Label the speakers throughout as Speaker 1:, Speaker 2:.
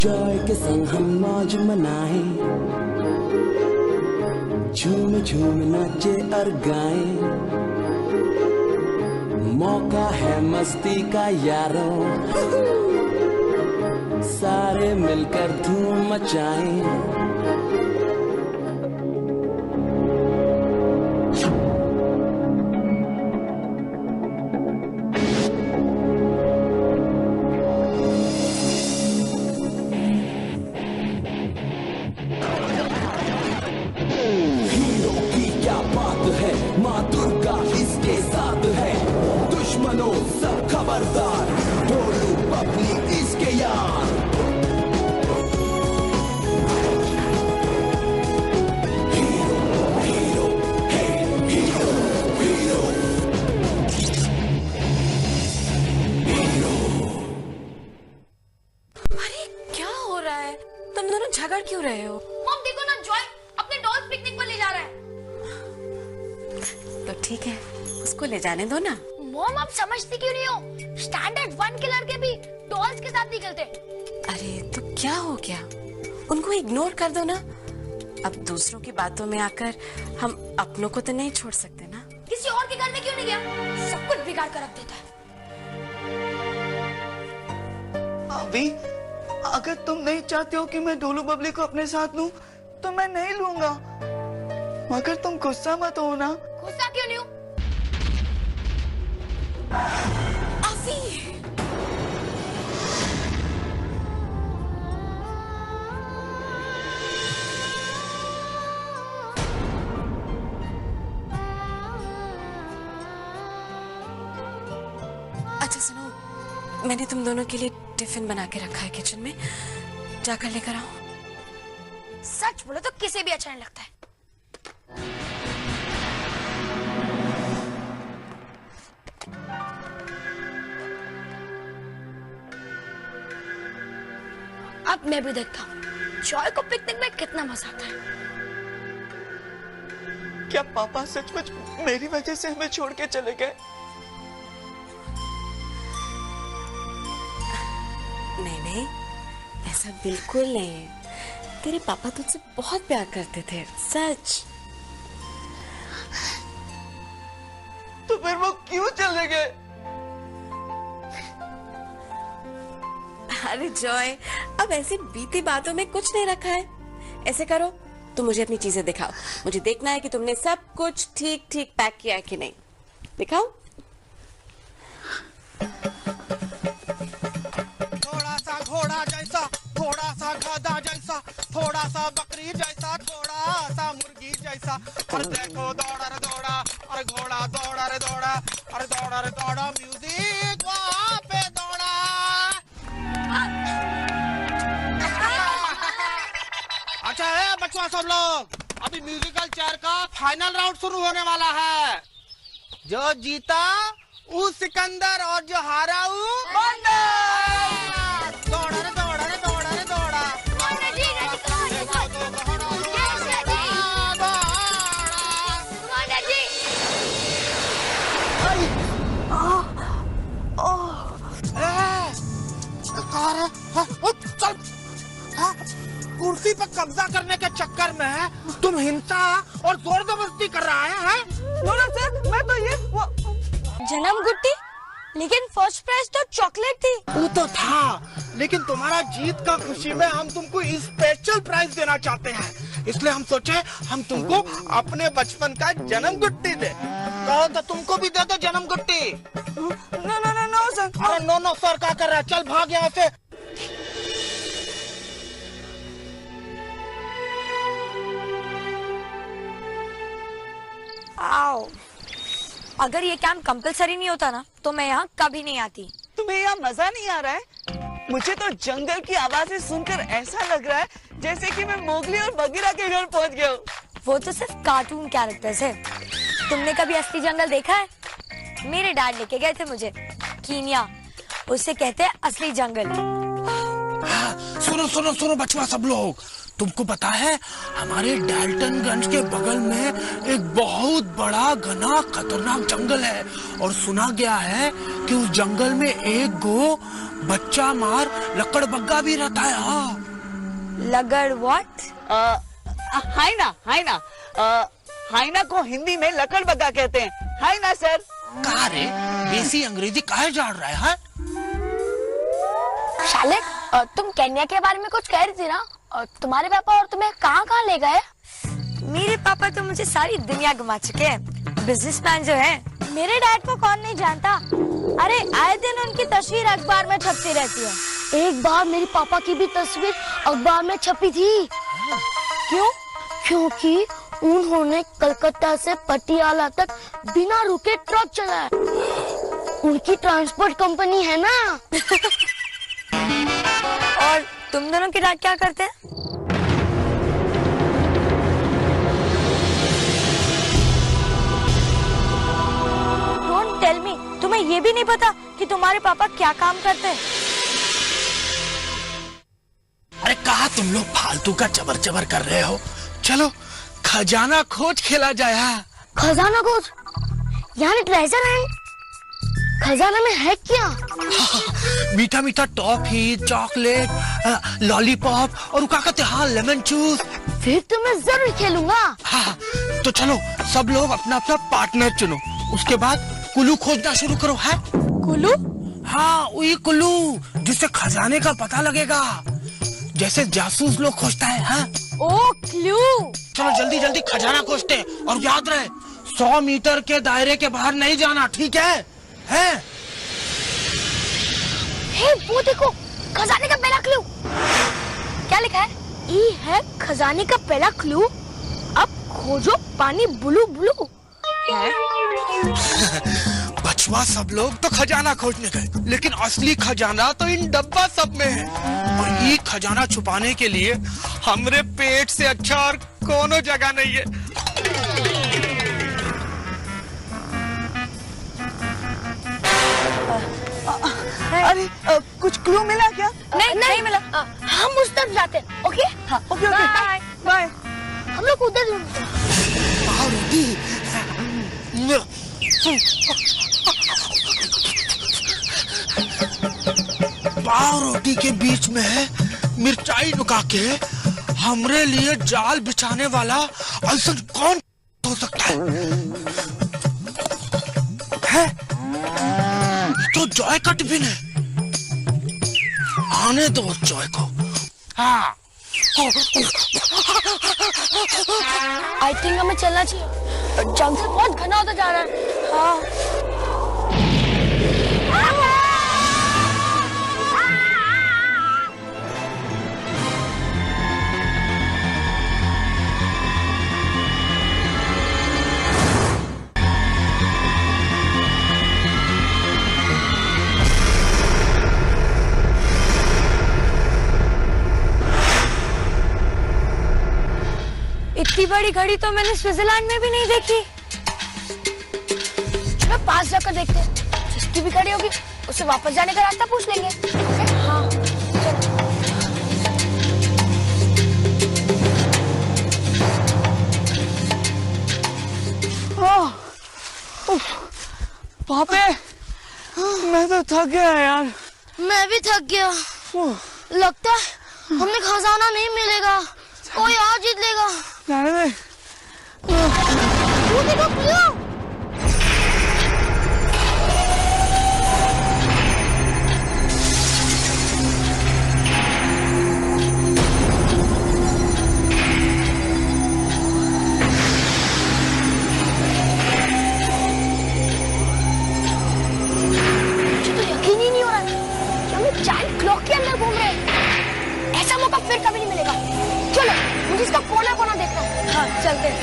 Speaker 1: Joy के संग हम मौज मनाएं, झूम झूम नाचे और गाएं, मौका है मस्ती का यारों, सारे मिलकर धूम मचाएं। माँ दुर्गा इसके साथ है, दुश्मनों सब खबरदार, ढोलू पबली इसके यार। हीरो हीरो हे हीरो हीरो हीरो।
Speaker 2: अरे क्या हो रहा है? तुम दोनों झगड़ क्यों रहे हो?
Speaker 3: मॉम देखो ना, जॉय अपने डॉल्स पिकनिक पर ले जा रहा है।
Speaker 2: तो ठीक है, उसको ले जाने दो ना।
Speaker 3: मॉम आप समझती क्यों नहीं हो? स्टैंडर्ड 1 के लड़के भी डॉल्स के साथ निकलते।
Speaker 2: अरे तो क्या हो गया? उनको इग्नोर कर दो ना। अब दूसरों की बातों में आकर हम अपनों को तो नहीं छोड़ सकते ना।
Speaker 3: किसी और के घर में क्यों नहीं गया? सब कुछ बिगाड़ कर रख देता है।
Speaker 4: अभी अगर तुम नहीं चाहते हो कि मैं ढोलू बबली को अपने साथ लूं, तो मैं नहीं लूंगा। मगर तुम गुस्सा मत हो ना।
Speaker 3: गुस्सा क्यों नहीं हूँ?
Speaker 2: अभी अच्छा सुनो, मैंने तुम दोनों के लिए टिफिन बना के रखा है किचन में, जाकर लेकर आओ।
Speaker 3: सच बोलो तो किसे भी अच्छा नहीं लगता है। अब मैं भी देखता हूँ जॉय को पिकनिक में कितना मजा आता है।
Speaker 4: क्या पापा सचमुच मेरी वजह से हमें छोड़ के चले गए?
Speaker 2: नहीं नहीं, ऐसा बिल्कुल नहीं है। तेरे पापा तुझसे बहुत प्यार करते थे, सच।
Speaker 4: तो फिर वो क्यों चले गए?
Speaker 2: अरे जॉय, अब ऐसी बीती बातों में कुछ नहीं रखा है। ऐसे करो, तुम मुझे अपनी चीजें दिखाओ। मुझे देखना है कि तुमने सब कुछ ठीक ठीक पैक किया है कि नहीं। दिखाओ।
Speaker 5: थोड़ा सा घोड़ा जैसा, थोड़ा सा गधा जैसा, थोड़ा सा बकरी जैसा, थोड़ा सा मुर्गी जैसा। और देखो दौड़ा रे दौड़ा, और घोड़ा दौड़ा रे दौड़ा, और दौड़ा रे दौड़ा, म्यूजिक वहाँ पे दौड़ा। अच्छा है बच्चों सब लोग, अभी म्यूजिकल चेयर का फाइनल राउंड शुरू होने वाला है। जो जीता वो सिकंदर और जो हारा वो बंदर। दौड़ा रे दौड़ा रे दौड़ा रे दौड़ा। चल, कुर्सी पर कब्जा करने के चक्कर में तुम हिंसा और जोर जबरदस्ती कर रहा है?
Speaker 4: सर, मैं तो ये
Speaker 3: जन्म गुट्टी, लेकिन फर्स्ट प्राइज तो चॉकलेट थी।
Speaker 5: वो तो था, लेकिन तुम्हारा जीत का खुशी में हम तुमको स्पेशल प्राइज देना चाहते हैं। इसलिए हम सोचे हम तुमको अपने बचपन का जन्म गुट्टी दे। कहो तो तुमको भी दे दो जन्म गुट्टी।
Speaker 4: No sir.
Speaker 5: अरे नो सर क्या कर रहा है? चल भाग यहाँ से।
Speaker 3: आओ, अगर ये कैंप कंपलसरी नहीं होता ना, तो मैं यहाँ कभी नहीं आती।
Speaker 4: तुम्हें यहाँ मजा नहीं आ रहा है? मुझे तो जंगल की आवाजें सुनकर ऐसा लग रहा है जैसे कि मैं मोगली और बगीरा के घर पहुँच गया हूँ।
Speaker 3: वो तो सिर्फ कार्टून कैरेक्टर्स है। तुमने कभी असली जंगल देखा है? मेरे डैड लेके गए थे मुझे कीनिया, उसे कहते हैं असली जंगल।
Speaker 5: सुनो सुनो सुनो बचवा सब लोग, तुमको पता है हमारे डाल्टनगंज के बगल में एक बहुत बड़ा घना खतरनाक जंगल है और सुना गया है कि उस जंगल में एक गो बच्चा मार लकड़बग्गा भी रहता है। हाँ
Speaker 3: लगड़ व्हाट?
Speaker 4: हाइना हाइना को हिंदी में लकड़बग्गा कहते हैं। हाइना सर।
Speaker 5: कहा रे बेसी अंग्रेजी काहे जान रहा है?
Speaker 3: शालिक, तुम केन्या के बारे में कुछ कह रही थी ना? तुम्हारे पापा और तुम्हें कहाँ कहाँ ले गए? मेरे पापा तो मुझे सारी दुनिया घुमा चुके हैं। बिजनेसमैन जो है। मेरे डैड को कौन नहीं जानता? अरे आए दिन उनकी तस्वीर अखबार में छपती रहती है। एक बार मेरे पापा की भी तस्वीर अखबार में छपी थी। क्यों? क्योंकि उन्होंने कलकत्ता से पटियाला तक बिना रुके ट्रक चलाया। उनकी ट्रांसपोर्ट कंपनी है ना। और तुम दोनों के डैड क्या करते हैं? डोंट टेल मी, तुम्हें ये भी नहीं पता कि तुम्हारे पापा क्या काम करते हैं?
Speaker 5: अरे कहा तुम लोग फालतू का चबर चबर कर रहे हो? चलो खजाना खोज खेला जाए। हाँ
Speaker 3: खजाना खोज? यानी ट्रेजर है? खजाना में है क्या?
Speaker 5: मीठा मीठा टॉफी, चॉकलेट, लॉलीपॉप और क्या कहते हैं लेमन जूस।
Speaker 3: फिर तो मैं जरूर खेलूंगा।
Speaker 5: हाँ तो चलो सब लोग अपना अपना पार्टनर चुनो, उसके बाद कुल्लू खोजना शुरू करो। है
Speaker 3: कुल्लू?
Speaker 5: हाँ वही कुल्लू जिससे खजाने का पता लगेगा, जैसे जासूस लोग खोजता है। हाँ
Speaker 3: ओ क्लू।
Speaker 5: चलो जल्दी जल्दी खजाना खोजते हैं और याद रहे 100 मीटर के दायरे के बाहर नहीं जाना, ठीक है?
Speaker 3: हे वो देखो खजाने का पहला क्लू। क्या लिखा है? ई है खजाने का पहला क्लू, अब खोजो पानी ब्लू ब्लू।
Speaker 5: बचवा सब लोग तो खजाना खोजने गए, लेकिन असली खजाना तो इन डब्बा सब में है। और ये खजाना छुपाने के लिए हमरे पेट से अच्छा और कोनो जगह नहीं है।
Speaker 4: अरे कुछ क्लू मिला क्या?
Speaker 3: नहीं मिला। हम उस तरफ जाते हैं। ओके? हाँ।
Speaker 4: Okay okay bye.
Speaker 3: हम लोग उधर ढूंढते हैं।
Speaker 5: पाव रोटी के बीच में मिर्चाई नुका के हमरे लिए जाल बिछाने वाला ऐसा कौन हो सकता है? तो जॉय का टिफिन है। आने दो जॉय को। हाँ
Speaker 3: आई थिंक हमें चलना चाहिए, जंगल बहुत घना होता जा रहा है। हाँ इतनी बड़ी घड़ी तो मैंने स्विट्जरलैंड में भी नहीं देखी। चलो पास जाकर देखते हैं, जिसकी भी घड़ी होगी उसे वापस जाने का रास्ता पूछ लेंगे। हाँ
Speaker 4: चलो। पापे मैं तो थक गया यार।
Speaker 3: मैं भी थक गया। लगता है हमें खजाना नहीं मिलेगा, कोई और जीत लेगा।
Speaker 4: जाने दे।
Speaker 3: वो देखो क्यों? मुझे तो यकीन ही नहीं हो रहा कि हम एक जायंट क्लॉक के अंदर घूम रहे हैं। ऐसा मौका फिर कभी नहीं मिलेगा। चलो मुझे इसका कोना कोना देखना है। हाँ चलते हैं।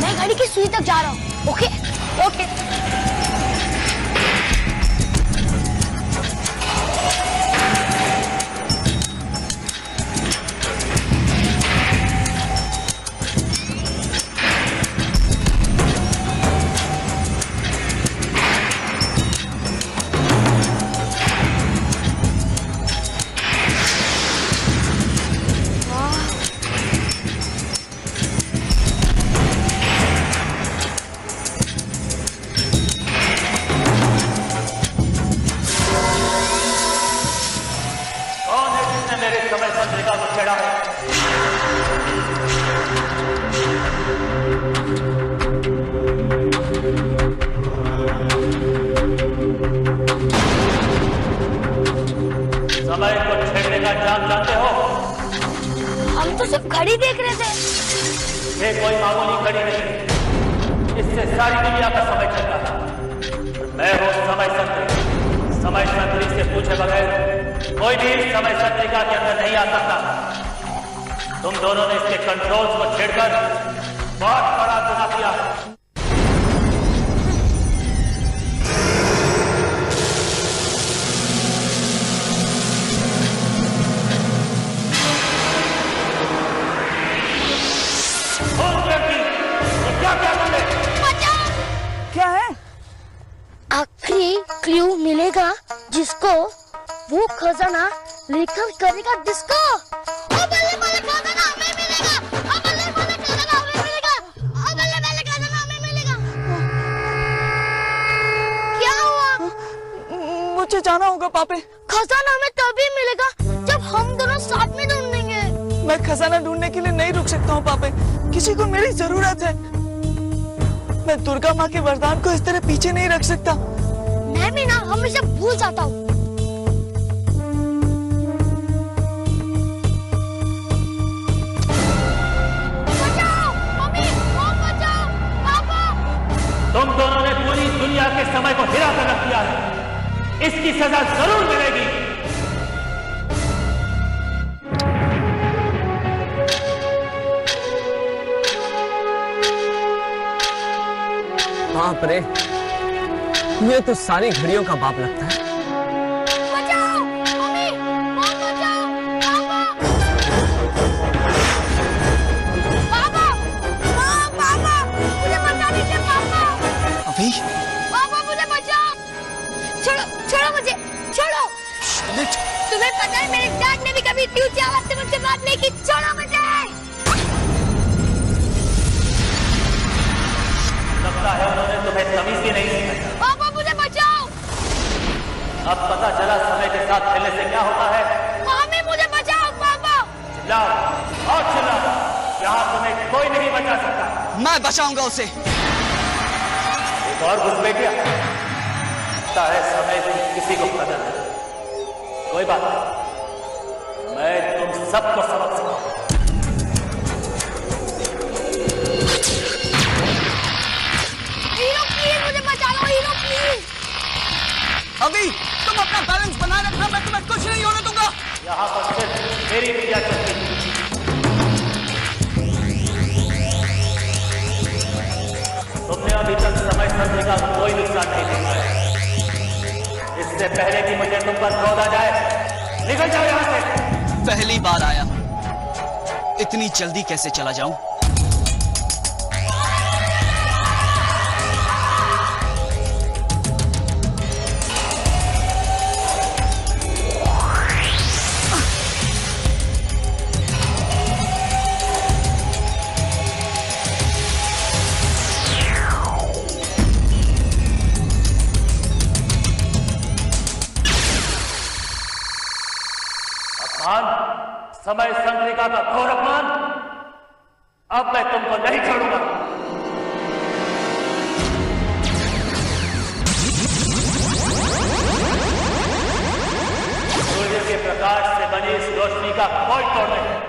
Speaker 3: मैं घड़ी की सुई तक जा रहा हूँ। Okay okay.
Speaker 6: मेरे समय संद्रिका को छेड़ा है? समय को छेड़ने का जान जानते हो?
Speaker 3: हम तो सिर्फ घड़ी देख रहे थे।
Speaker 6: ये कोई मामूली घड़ी नहीं, इससे सारी दुनिया का समय चलता है। मैं हूँ समय संतरी। समय संतरी से पूछे बगैर कोई भी समय संतरिका के अंदर नहीं आ सकता। तुम दोनों ने इसके कंट्रोल्स को छेड़कर बहुत बड़ा गुनाह किया है।
Speaker 4: क्या है?
Speaker 3: आखिरी क्लू मिलेगा जिसको वो खजाना लेकर करेगा डिस्को। ओ बल्ले बल्ले खजाना हमें मिलेगा। ओ बल्ले बल्ले खजाना हमें मिलेगा। ओ बल्ले बल्ले खजाना हमें मिलेगा। क्या हुआ?
Speaker 4: मुझे जाना होगा पापे।
Speaker 3: खजाना हमें तभी मिलेगा जब हम दोनों साथ में ढूंढेंगे।
Speaker 4: मैं खजाना ढूंढने के लिए नहीं रुक सकता हूँ पापे। किसी को मेरी जरूरत है। मैं दुर्गा माँ के वरदान को इस तरह पीछे नहीं रख सकता।
Speaker 3: मैं भी ना हमेशा भूल जाता हूँ। बचाओ, मम्मी, मॉम बचाओ, पापा।
Speaker 6: तुम दोनों ने पूरी दुनिया के समय को हिला कर रख दिया है। इसकी सजा जरूर मिलेगी।
Speaker 7: बाप रे, ये तो सारी घड़ियों का बाप लगता है।
Speaker 3: बचाओ, मम्मी, मॉम बचाओ, पापा। पापा, मॉम, पापा, मुझे बचा लीजिए पापा।
Speaker 4: अभी
Speaker 3: पापा मुझे बचाओ। छोड़ो, छोड़ो मुझे, छोड़ो। तुम्हें पता है मेरे डैड ने भी कभी इतनी ऊंची आवाज से मुझसे बात नहीं की। छोड़ो मुझे।
Speaker 6: लगता है उन्होंने तुम्हें तमीज भी नहीं सिखाई।
Speaker 3: पापा मुझे बचाओ।
Speaker 6: अब पता चला समय के साथ खेलने से क्या होता है।
Speaker 3: मम्मी मुझे बचाओ पापा।
Speaker 6: चिल्लाओ और चिल्लाओ, यहाँ तुम्हें कोई नहीं बचा सकता।
Speaker 4: मैं बचाऊंगा उसे।
Speaker 6: एक और घुसपैठिया। लगता है समय की किसी को कदर नहीं। कोई बात नहीं, मैं तुम सबको सबक सिखाऊंगा।
Speaker 3: हीरो प्लीज मुझे बचा लो। Hero please.
Speaker 4: अभी तुम अपना बैलेंस बनाए रखना। मैं तुम्हें कुछ नहीं होने दूंगा।
Speaker 6: यहाँ पर सिर्फ मेरी क्रिया चलती है। तुमने अभी तक समय संतरिका का कोई नुकसान नहीं देखा है। इससे पहले कि मुझे तुम पर क्रोध आ जाए, निकल जाओ यहाँ से।
Speaker 4: पहली बार आया, इतनी जल्दी कैसे चला जाऊं?
Speaker 6: समय संतरिका का घोर अपमान, अब मैं तुमको नहीं छोड़ूंगा। सूर्य के प्रकाश से बनी इस रोशनी का कोई तोड़ नहीं है।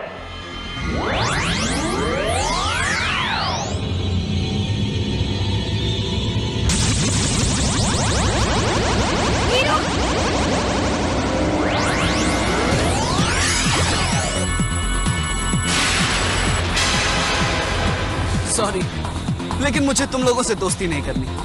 Speaker 4: सॉरी, लेकिन मुझे तुम लोगों से दोस्ती नहीं करनी।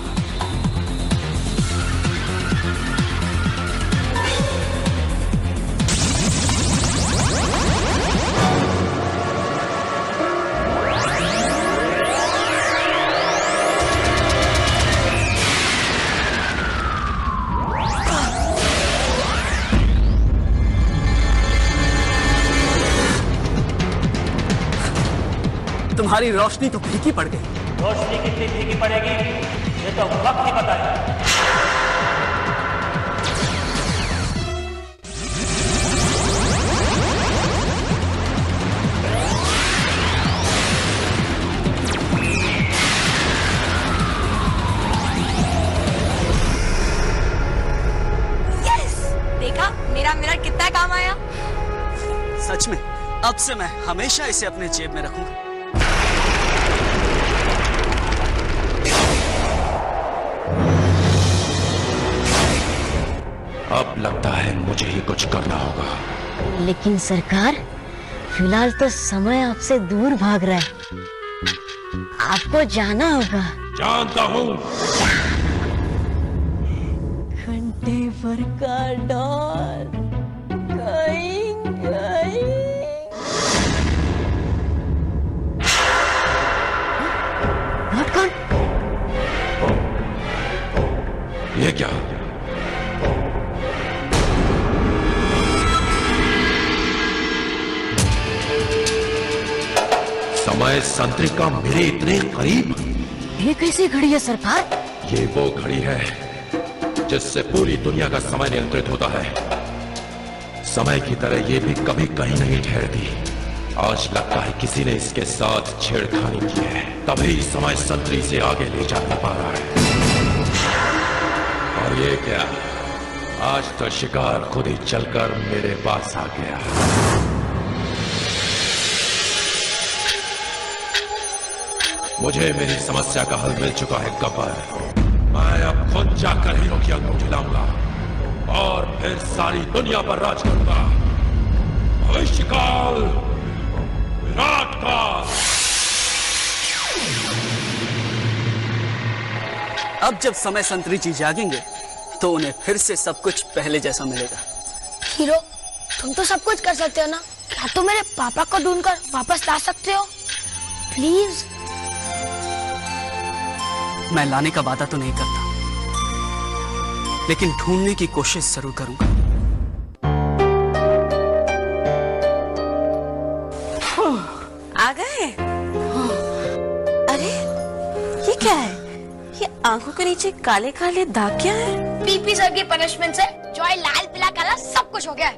Speaker 7: तुम्हारी रोशनी तो फीकी पड़ गई।
Speaker 6: रोशनी कितनी फीकी पड़ेगी ये तो वक्त ही बताएगा।
Speaker 4: सच में अब से मैं हमेशा इसे अपने जेब में रखूंगा।
Speaker 1: अब लगता है मुझे ही कुछ करना होगा।
Speaker 3: लेकिन सरकार, फिलहाल तो समय आपसे दूर भाग रहा है, आपको जाना होगा।
Speaker 1: जानता हूँ।
Speaker 3: घंटे भर का डॉल कहीं कहीं। कौन?
Speaker 1: ये क्या? समय संत्रिका मेरे इतने करीब।
Speaker 3: ये कैसी घड़ी है सरकार?
Speaker 1: ये वो घड़ी है जिससे पूरी दुनिया का समय नियंत्रित होता है। समय की तरह ये भी कभी कहीं नहीं ठहरती। आज लगता है किसी ने इसके साथ छेड़खानी की है, तभी समय संतरी से आगे ले जा नहीं पा रहा है। और ये क्या, आज तो शिकार खुद ही चलकर मेरे पास आ गया। मुझे मेरी समस्या का हल मिल चुका है गब्बर। मैं अब खुद जाकर हीरो की अंगूठी लाऊंगा और फिर सारी दुनिया पर राज करूंगा। भविष्यकाल, विराट काल।
Speaker 4: अब जब समय संतरी जी जागेंगे तो उन्हें फिर से सब कुछ पहले जैसा मिलेगा।
Speaker 3: हीरो, तुम तो सब कुछ कर सकते हो ना? क्या तुम मेरे पापा को ढूंढकर वापस ला सकते हो? प्लीज।
Speaker 4: मैं लाने का वादा तो नहीं करता, लेकिन ढूंढने की कोशिश जरूर करूंगा।
Speaker 2: आ गए? अरे ये क्या है? ये आंखों के नीचे काले काले दाग क्या है?
Speaker 3: पीपी सर की पनिशमेंट से जॉय लाल पीला काला सब कुछ हो गया है।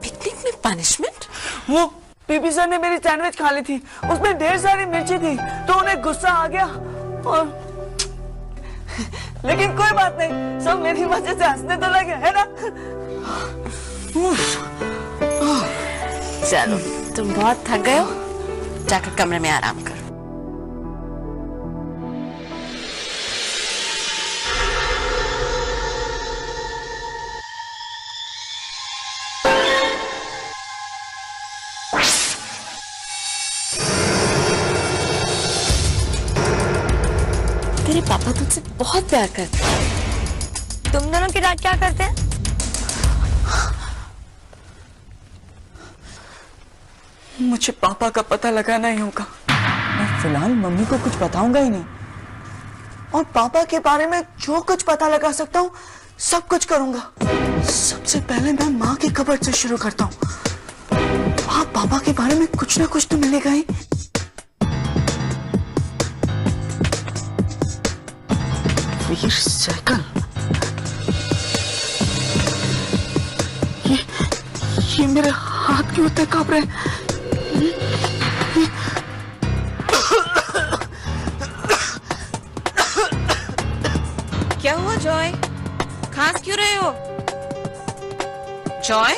Speaker 2: पिकनिक में पनिशमेंट?
Speaker 4: वो पीपी सर ने मेरी सैंडविच खा ली थी, उसमें ढेर सारी मिर्ची थी, तो उन्हें गुस्सा आ गया और लेकिन कोई बात नहीं, सब मेरी वजह से हंसने तो लगे, है ना?
Speaker 2: चलो, तुम बहुत थक गए हो, जाकर कमरे में आराम करो। तेरे पापा तुझसे बहुत प्यार करते हैं।
Speaker 3: तुम दोनों के डैड क्या करते हैं?
Speaker 4: मुझे पापा का पता लगाना ही होगा। मैं फिलहाल मम्मी को कुछ बताऊंगा ही नहीं, और पापा के बारे में जो कुछ पता लगा सकता हूँ सब कुछ करूंगा। सबसे पहले मैं माँ की कबर्ड से शुरू करता हूँ। वहाँ पापा के बारे में कुछ ना कुछ तो मिलेगा ही। वीर साइकिल, ये मेरे हाथ क्यों इतने कांप रहे हैं?
Speaker 2: क्या हुआ जॉय? खांस क्यों रहे हो? जॉय?